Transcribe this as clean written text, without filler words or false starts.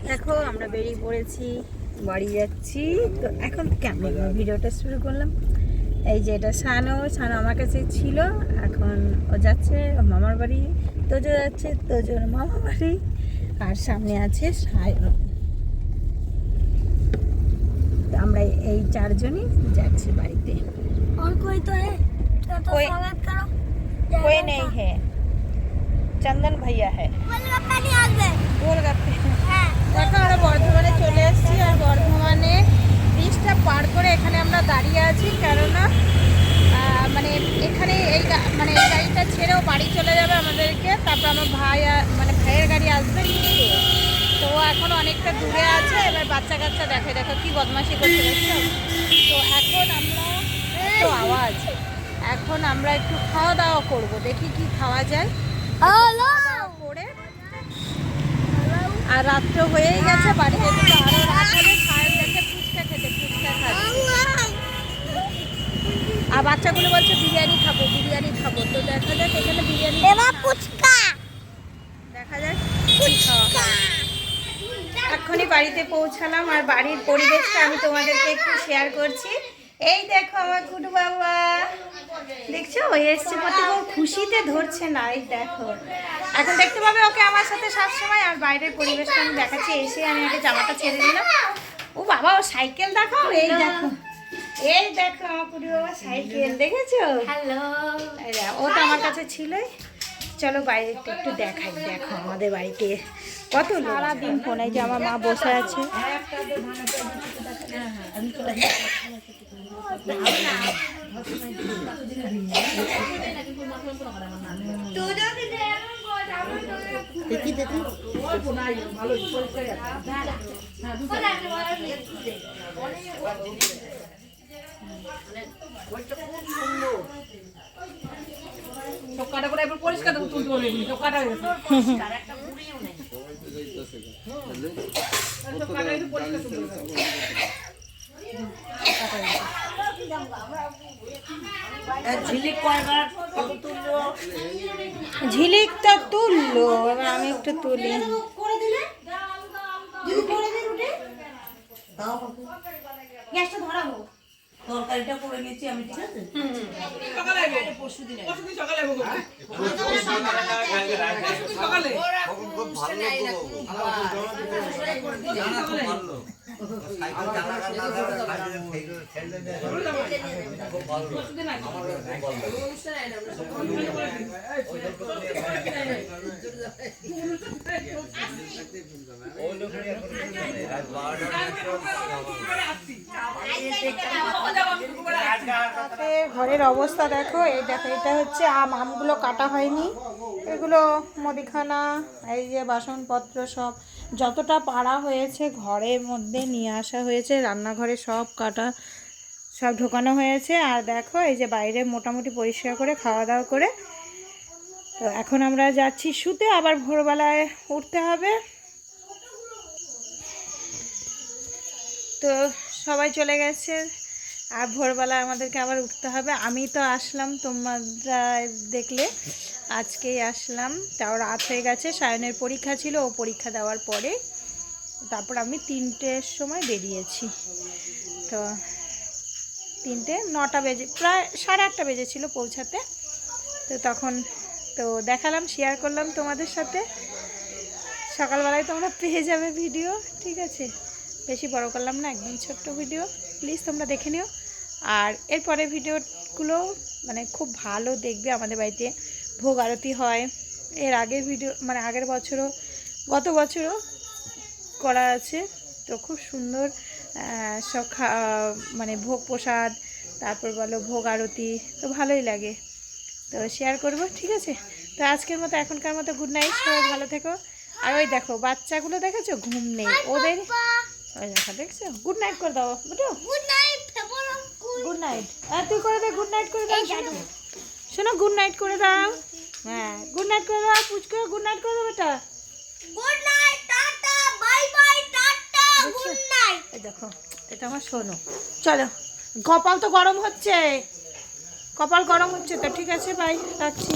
দেখো আমরা বেরিয়ে পড়েছি, বাড়ি যাচ্ছি। তো এখন কেমন ভিডিওটা শুরু করলাম। এই যে এটা সানো আমার কাছে ছিল, এখন ও যাচ্ছে মামার বাড়ি, তোজো যাচ্ছে তোজোর মামার বাড়ি, আর সামনে আছে সায়ন। তো আমরা এই চারজনই যাচ্ছি বাড়িতে। और कोई तो है तो स्वागत करो। कोई नहीं है, चंदन भैया है। गोलगप्पे नहीं आते गोलगप्पे। হ্যাঁ দেখো আমরা বর্ধমানে চলে এসেছি, আর বর্ধমানে ব্রিজটা পার করে এখানে আমরা দাঁড়িয়ে আছি, কেননা মানে এখানে এই মানে এই গাড়িটা ছেড়েও বাড়ি চলে যাবে আমাদেরকে। তারপর আমার ভাইয়ের গাড়ি আসবে নিচে, তো ও এখন অনেকটা দূরে আছে। এবার বাচ্চা কাচ্চা দেখো কি বদমাশি করতে দেখছো। তো এখন আমরা একটু আওয়াজ, এখন আমরা একটু খাওয়া দাওয়া করবো, দেখি কি খাওয়া যায়। হ্যালো করে আর রাত্র হয়েই গেছে, বাড়ি যেতে তো আরো রাত হলে। সায়ন গেছে ফুচকা খেতে, ফুচকা খাবে। আর বাচ্চাগুলো বলছে বিরিয়ানি খাবো। তো দেখা যাক এখানে বিরিয়ানি এবার ফুচকা দেখা যাক কি খাওয়া হয়। এক্ষুনি বাড়িতে পৌঁছালাম, আর বাড়ির পরিবেশটা আমি তোমাদেরকে একটু শেয়ার করছি। এই দেখো আমার কুটু বাবা, দেখছো ওই এসছে প্রতি খুশিতে ধরছে না। এই দেখো এখন দেখতে পাবে ওকে আমার সাথে সবসময়। আর বাইরের পরিবেশটা আমি দেখাচ্ছি। এসে আমি আগে জামাটা ছেড়ে দিলাম। ও বাবা, ও সাইকেল দেখো, এই দেখো আমার কুটু বাবা সাইকেল, দেখেছো? হ্যালো ও তো আমার কাছে ছিলই। চলো বাইরে একটু দেখাই। দেখো আমাদের বাড়িতে কত সারাদিন ফোনে, যে আমার মা বসে আছে। চক্কাটা করে এবার পরিষ্কার তুলতে বলে চক্কাটা হয়েছে ঝিলিক তো তুললো, এবার আমি একটু তুলি। গ্যাসটা ধরাবো। তরকারিটা করে নিয়েছি আমি, ঠিক আছে? পরশুদিন সকালে ঘরের অবস্থা দেখো। এই দেখো এটা হচ্ছে আমগুলো কাটা হয়নি, এগুলো মুদিখানা, এই যে বাসনপত্র সব যতটা পাড়া হয়েছে ঘরের মধ্যে নিয়ে আসা হয়েছে। রান্নাঘরে সব কাটা, সব ঢোকানো হয়েছে। আর দেখো এই যে বাইরে মোটামুটি পরিষ্কার করে খাওয়া দাওয়া করে, তো এখন আমরা যাচ্ছি শুতে। আবার ভোরবেলায় উঠতে হবে। তো সবাই চলে গেছে, আর ভোরবেলা আমাদেরকে আবার উঠতে হবে। আমি তো আসলাম, তোমরা দেখলে আজকেই আসলাম, তাও রাত হয়ে গেছে। সায়নের পরীক্ষা ছিল, ও পরীক্ষা দেওয়ার পরে তারপর আমি 3টের সময় বেরিয়েছি। তো 3টে 9টা বেজে, প্রায় 8:30 বেজেছিল পৌঁছাতে। তো তখন তো দেখালাম, শেয়ার করলাম তোমাদের সাথে। সকালবেলায় তোমরা পেয়ে যাবে ভিডিও, ঠিক আছে? বেশি বড় করলাম না, একদম ছোট্ট ভিডিও, প্লিজ তোমরা দেখে নিও। আর এরপরে ভিডিওগুলো মানে খুব ভালো দেখবে। আমাদের বাড়িতে ভোগ আরতি হয়, এর আগের ভিডিও মানে আগের বছরও, গত বছরও করা আছে। তো খুব সুন্দর সব মানে ভোগ প্রসাদ, তারপর বলো ভোগ আরতি, তো ভালোই লাগে। তো শেয়ার করব, ঠিক আছে? তো আজকের মতো, এখনকার মতো গুড নাইট, সবাই ভালো থেকো। আর ওই দেখো বাচ্চাগুলো দেখেছো, ঘুম নেই ওদের। ওই দেখো, দেখছো? গুড নাইট করে দাও বুঝো। Good night good night. আর তুই করে দে, গুড নাইট করে দাও। শোনো, গুড নাইট করে দাও। হ্যাঁ, গুড নাইট করে দাও। পুচকো গুড নাইট করে দাও বেটা। Good night, tata, bye bye, tata, good night. এই দেখো, এটা আমার শোনো। চলো, কপাল তো গরম হচ্ছে, তো ঠিক আছে, বাই, রাখছি।